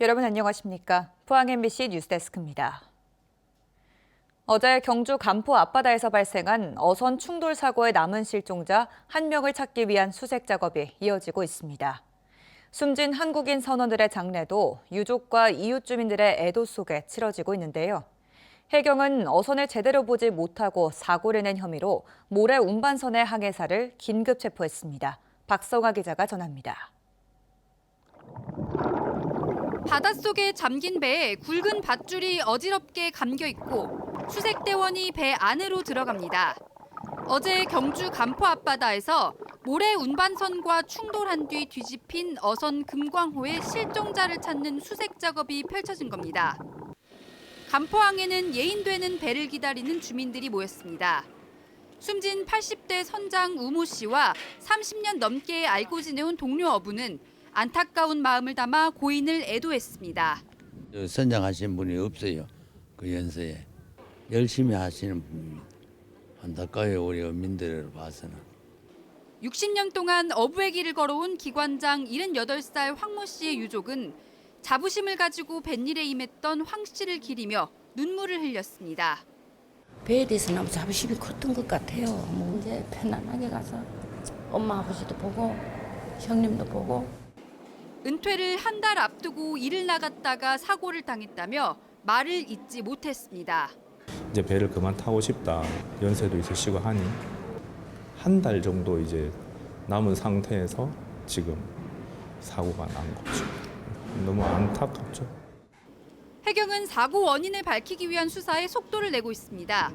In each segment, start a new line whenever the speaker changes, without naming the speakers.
여러분 안녕하십니까? 포항 MBC 뉴스데스크입니다. 어제 경주 간포 앞바다에서 발생한 어선 충돌 사고의 남은 실종자 1명을 찾기 위한 수색 작업이 이어지고 있습니다. 숨진 한국인 선원들의 장례도 유족과 이웃 주민들의 애도 속에 치러지고 있는데요. 해경은 어선을 제대로 보지 못하고 사고를 낸 혐의로 모래 운반선의 항해사를 긴급 체포했습니다. 박성아 기자가 전합니다.
바닷속에 잠긴 배에 굵은 밧줄이 어지럽게 감겨 있고 수색대원이 배 안으로 들어갑니다. 어제 경주 간포 앞바다에서 모래 운반선과 충돌한 뒤 뒤집힌 어선 금광호의 실종자를 찾는 수색 작업이 펼쳐진 겁니다. 간포항에는 예인되는 배를 기다리는 주민들이 모였습니다. 숨진 80대 선장 우모 씨와 30년 넘게 알고 지내온 동료 어부는 안타까운 마음을 담아 고인을 애도했습니다.
선장하신 분이 없어요. 그 연세에. 열심히 하시는 분입니다. 안타까워요. 우리 어민들을 봐서는.
60년 동안 어부의 길을 걸어온 기관장 78살 황모 씨의 유족은 자부심을 가지고 뱃일에 임했던 황 씨를 기리며 눈물을 흘렸습니다.
배에 대해서 너무 자부심이 컸던 것 같아요. 뭐 이제 편안하게 가서 엄마 아버지도 보고 형님도 보고.
은퇴를 한 달 앞두고 일을 나갔다가 사고를 당했다며 말을 잇지 못했습니다.
이제 배를 그만 타고 싶다. 연세도 있으시고 하니 한 달 정도 이제 남은 상태에서 지금 사고가 난 거죠. 너무 안타깝죠.
해경은 사고 원인을 밝히기 위한 수사에 속도를 내고 있습니다.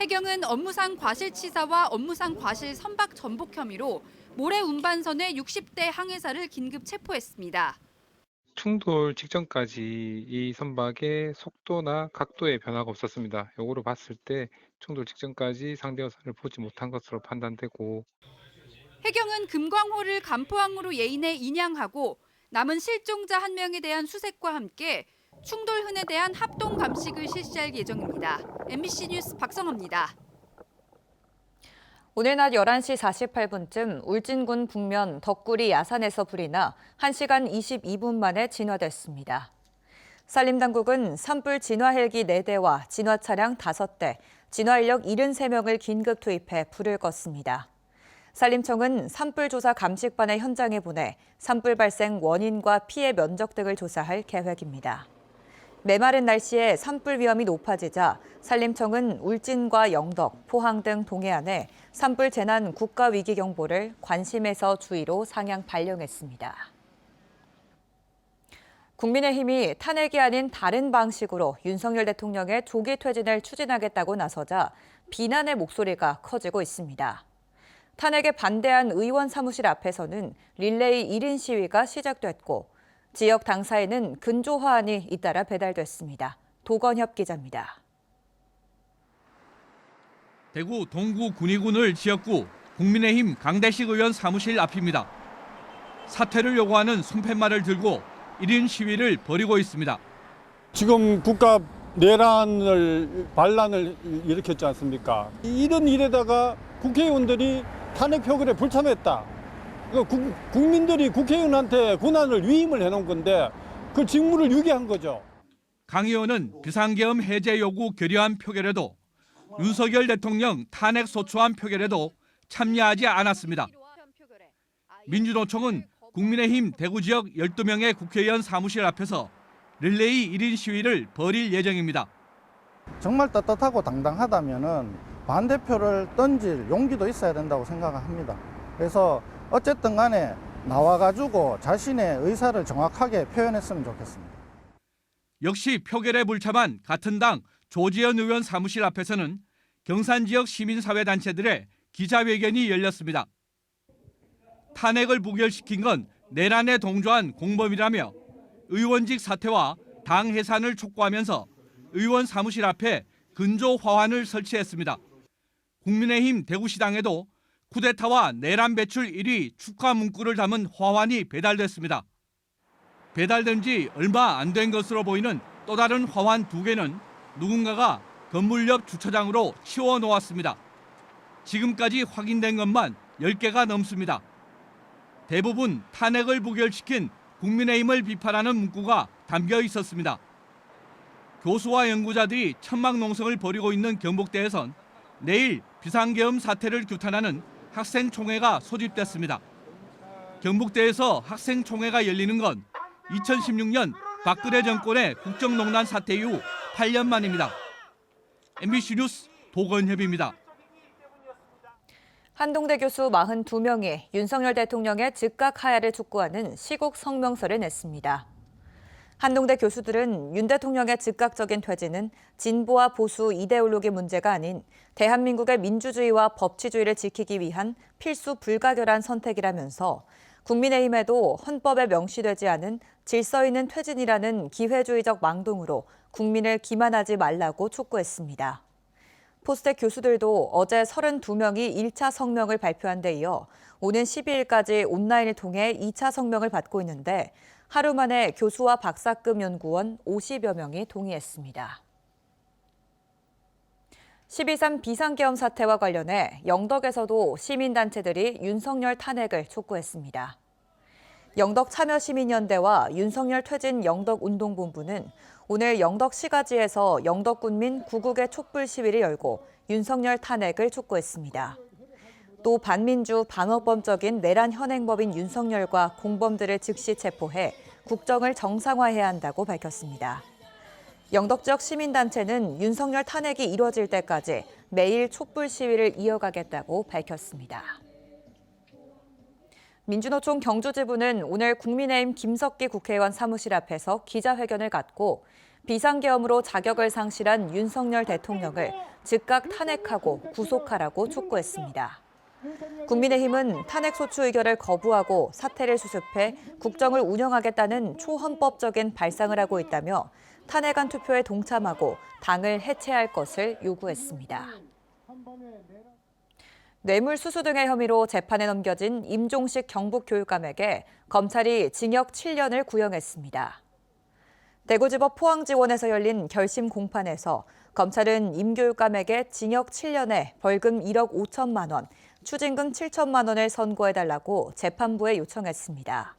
해경은 업무상 과실치사와 업무상 과실 선박 전복 혐의로 모래 운반선의 60대 항해사를 긴급 체포했습니다.
충돌 직전까지 이 선박의 속도나 각도에 변화가 없었습니다. 요거로 봤을 때 충돌 직전까지 상대 여선을 보지 못한 것으로 판단되고,
해경은 금광호를 간포항으로 예인해 인양하고 남은 실종자 1명에 대한 수색과 함께 충돌 흔에 대한 합동 감식을 실시할 예정입니다. MBC 뉴스 박성아입니다.
오늘 낮 11시 48분쯤 울진군 북면 덕구리 야산에서 불이 나 1시간 22분 만에 진화됐습니다. 산림당국은 산불 진화 헬기 4대와 진화 차량 5대, 진화 인력 73명을 긴급 투입해 불을 껐습니다. 산림청은 산불 조사 감식반을 현장에 보내 산불 발생 원인과 피해 면적 등을 조사할 계획입니다. 메마른 날씨에 산불 위험이 높아지자 산림청은 울진과 영덕, 포항 등 동해안에 산불 재난 국가위기경보를 관심에서 주의로 상향 발령했습니다. 국민의힘이 탄핵이 아닌 다른 방식으로 윤석열 대통령의 조기 퇴진을 추진하겠다고 나서자 비난의 목소리가 커지고 있습니다. 탄핵에 반대한 의원 사무실 앞에서는 릴레이 1인 시위가 시작됐고 지역 당사에는 근조 화환이 잇따라 배달됐습니다. 도건협 기자입니다.
대구 동구 군위군을 지역구 국민의힘 강대식 의원 사무실 앞입니다. 사퇴를 요구하는 손팻말을 들고 1인 시위를 벌이고 있습니다.
지금 국가 내란을 반란을 일으켰지 않습니까? 이런 일에다가 국회의원들이 탄핵 표결에 불참했다. 국민들이 국회의원한테 권한을 위임을 해놓은 건데 그 직무를 유기한 거죠.
강 의원은 비상계엄 해제 요구 결의안 표결에도 윤석열 대통령 탄핵 소추안 표결에도 참여하지 않았습니다. 민주노총은 국민의힘 대구 지역 12명의 국회의원 사무실 앞에서 릴레이 1인 시위를 벌일 예정입니다.
정말 떳떳하고 당당하다면은 반대표를 던질 용기도 있어야 된다고 생각합니다. 그래서 어쨌든 간에 나와가지고 자신의 의사를 정확하게 표현했으면 좋겠습니다.
역시 표결에 불참한 같은 당 조지현 의원 사무실 앞에서는 경산 지역 시민사회단체들의 기자회견이 열렸습니다. 탄핵을 부결시킨 건 내란에 동조한 공범이라며 의원직 사퇴와 당 해산을 촉구하면서 의원 사무실 앞에 근조 화환을 설치했습니다. 국민의힘 대구시당에도 쿠데타와 내란 배출 1위 축하 문구를 담은 화환이 배달됐습니다. 배달된 지 얼마 안 된 것으로 보이는 또 다른 화환 2개는 누군가가 건물 옆 주차장으로 치워놓았습니다. 지금까지 확인된 것만 10개가 넘습니다. 대부분 탄핵을 부결시킨 국민의힘을 비판하는 문구가 담겨 있었습니다. 교수와 연구자들이 천막 농성을 벌이고 있는 경북대에선 내일 비상계엄 사태를 규탄하는 학생총회가 소집됐습니다. 경북대에서 학생총회가 열리는 건 2016년 박근혜 정권의 국정농단 사태 이후 8년 만입니다. MBC 뉴스 도건협입니다.
한동대 교수 42명이 윤석열 대통령의 즉각 하야를 촉구하는 시국 성명서를 냈습니다. 한동대 교수들은 윤 대통령의 즉각적인 퇴진은 진보와 보수 이데올로기 문제가 아닌 대한민국의 민주주의와 법치주의를 지키기 위한 필수 불가결한 선택이라면서 국민의힘에도 헌법에 명시되지 않은 질서 있는 퇴진이라는 기회주의적 망동으로 국민을 기만하지 말라고 촉구했습니다. 포스텍 교수들도 어제 32명이 1차 성명을 발표한 데 이어 오는 12일까지 온라인을 통해 2차 성명을 받고 있는데 하루 만에 교수와 박사급 연구원 50여 명이 동의했습니다. 12.3 비상계엄 사태와 관련해 영덕에서도 시민단체들이 윤석열 탄핵을 촉구했습니다. 영덕참여시민연대와 윤석열 퇴진 영덕운동본부는 오늘 영덕시가지에서 영덕군민 9국의 촛불 시위를 열고 윤석열 탄핵을 촉구했습니다. 또 반민주 반어법적인 내란 현행법인 윤석열과 공범들을 즉시 체포해 국정을 정상화해야 한다고 밝혔습니다. 영덕 지역 시민단체는 윤석열 탄핵이 이뤄질 때까지 매일 촛불 시위를 이어가겠다고 밝혔습니다. 민주노총 경주지부는 오늘 국민의힘 김석기 국회의원 사무실 앞에서 기자회견을 갖고 비상계엄으로 자격을 상실한 윤석열 대통령을 즉각 탄핵하고 구속하라고 촉구했습니다. 국민의힘은 탄핵소추 의결을 거부하고 사태를 수습해 국정을 운영하겠다는 초헌법적인 발상을 하고 있다며 탄핵안 투표에 동참하고 당을 해체할 것을 요구했습니다. 뇌물수수 등의 혐의로 재판에 넘겨진 임종식 경북교육감에게 검찰이 징역 7년을 구형했습니다. 대구지법 포항지원에서 열린 결심 공판에서 검찰은 임 교육감에게 징역 7년에 벌금 1억 5천만 원, 추징금 7천만 원을 선고해달라고 재판부에 요청했습니다.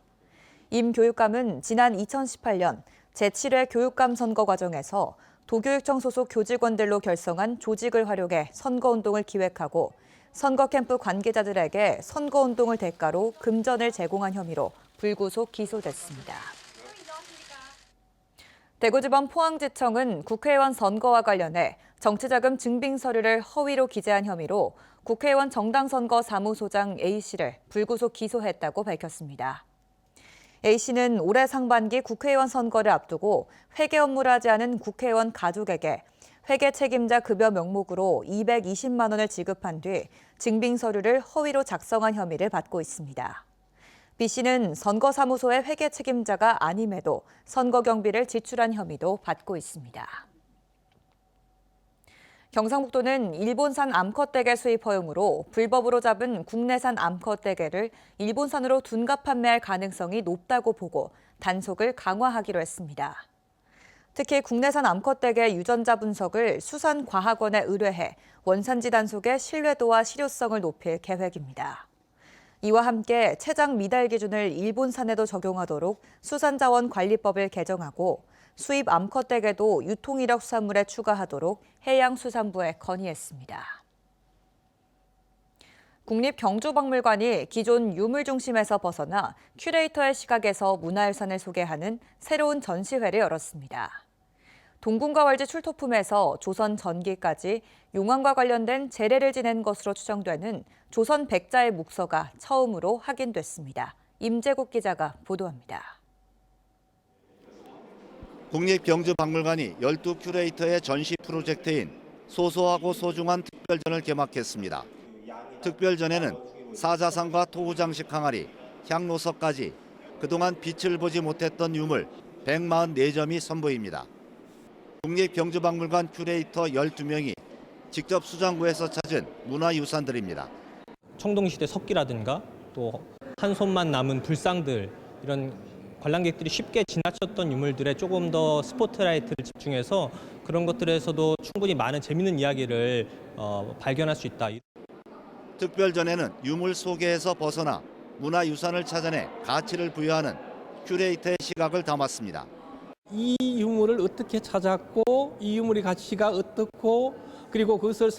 임 교육감은 지난 2018년 제7회 교육감 선거 과정에서 도교육청 소속 교직원들로 결성한 조직을 활용해 선거운동을 기획하고 선거 캠프 관계자들에게 선거운동을 대가로 금전을 제공한 혐의로 불구속 기소됐습니다. 대구지법 포항지청은 국회의원 선거와 관련해 정치자금 증빙 서류를 허위로 기재한 혐의로 국회의원 정당선거 사무소장 A씨를 불구속 기소했다고 밝혔습니다. A씨는 올해 상반기 국회의원 선거를 앞두고 회계 업무를 하지 않은 국회의원 가족에게 회계 책임자 급여 명목으로 220만 원을 지급한 뒤 증빙 서류를 허위로 작성한 혐의를 받고 있습니다. B씨는 선거사무소의 회계 책임자가 아님에도 선거 경비를 지출한 혐의도 받고 있습니다. 경상북도는 일본산 암컷대게 수입 허용으로 불법으로 잡은 국내산 암컷대게를 일본산으로 둔갑 판매할 가능성이 높다고 보고 단속을 강화하기로 했습니다. 특히 국내산 암컷대게 유전자 분석을 수산과학원에 의뢰해 원산지 단속의 신뢰도와 실효성을 높일 계획입니다. 이와 함께 체장 미달 기준을 일본산에도 적용하도록 수산자원관리법을 개정하고 수입 암컷대게도 유통이력 수산물에 추가하도록 해양수산부에 건의했습니다. 국립경주박물관이 기존 유물 중심에서 벗어나 큐레이터의 시각에서 문화유산을 소개하는 새로운 전시회를 열었습니다. 동궁과 월지 출토품에서 조선 전기까지 용왕과 관련된 제례를 지낸 것으로 추정되는 조선 백자의 묵서가 처음으로 확인됐습니다. 임재국 기자가 보도합니다.
국립경주박물관이 12큐레이터의 전시 프로젝트인 소소하고 소중한 특별전을 개막했습니다. 특별전에는 사자상과 토후장식 항아리, 향로석까지 그동안 빛을 보지 못했던 유물 144점이 선보입니다. 국립경주박물관 큐레이터 12명이 직접 수장고에서 찾은 문화유산들입니다.
청동시대 석기라든가 또 한 손만 남은 불상들, 이런 관람객들이 쉽게 지나쳤던 유물들에 조금 더 스포트라이트를 집중해서 그런 것들에서도 충분히 많은 재미있는 이야기를 발견할 수 있다.
특별전에는 유물 소개에서 벗어나 문화유산을 찾아내 가치를 부여하는 큐레이터의 시각을 담았습니다.
이 유물을 어떻게 찾았고 이 유물의 가치가 어떻고 그리고 그것을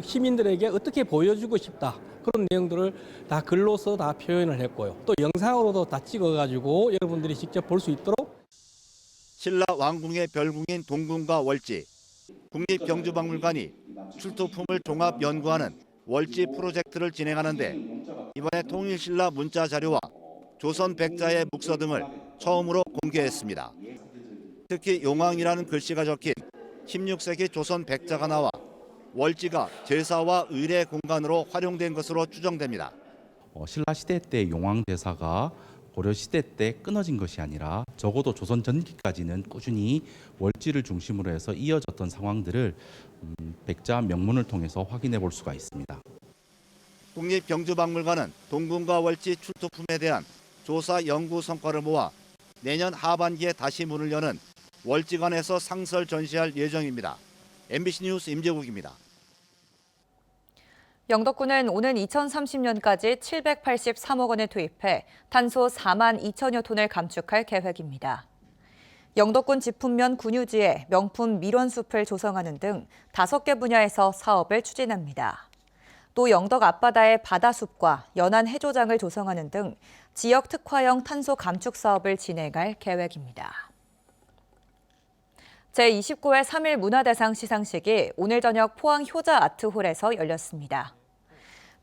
시민들에게 어떻게 보여주고 싶다. 그런 내용들을 다 글로서 다 표현을 했고요. 또 영상으로도 다 찍어가지고 여러분들이 직접 볼 수 있도록
신라 왕궁의 별궁인 동궁과 월지, 국립경주박물관이 출토품을 종합 연구하는 월지 프로젝트를 진행하는데 이번에 통일신라 문자 자료와 조선 백자의 묵서 등을 처음으로 공개했습니다. 특히 용왕이라는 글씨가 적힌 16세기 조선 백자가 나와 월지가 제사와 의례 공간으로 활용된 것으로 추정됩니다.
신라 시대 때 용왕 제사가 고려 시대 때 끊어진 것이 아니라 적어도 조선 전기까지는 꾸준히 월지를 중심으로 해서 이어졌던 상황들을 백자 명문을 통해서 확인해 볼 수가 있습니다.
국립경주박물관은 동궁과 월지 출토품에 대한 조사 연구 성과를 모아 내년 하반기에 다시 문을 여는 월지관에서 상설 전시할 예정입니다. MBC 뉴스 임재국입니다.
영덕군은 오는 2030년까지 783억 원을 투입해 탄소 4만 2천여 톤을 감축할 계획입니다. 영덕군 지품면 군유지에 명품 밀원숲을 조성하는 등 5개 분야에서 사업을 추진합니다. 또 영덕 앞바다의 바다숲과 연안 해조장을 조성하는 등 지역 특화형 탄소 감축 사업을 진행할 계획입니다. 제29회 3일 문화대상 시상식이 오늘 저녁 포항 효자 아트홀에서 열렸습니다.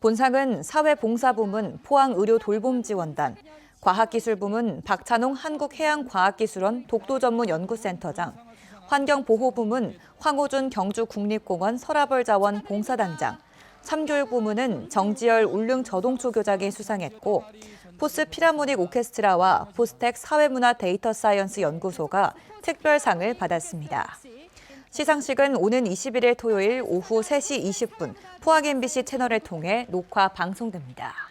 본상은 사회봉사부문 포항의료돌봄지원단, 과학기술부문 박찬홍 한국해양과학기술원 독도전문연구센터장, 환경보호부문 황호준 경주국립공원 서라벌자원 봉사단장, 참교육부문은 정지열 울릉저동초교장이 수상했고 포스 피라모닉 오케스트라와 포스텍 사회문화 데이터 사이언스 연구소가 특별상을 받았습니다. 시상식은 오는 21일 토요일 오후 3시 20분 포항 MBC 채널을 통해 녹화 방송됩니다.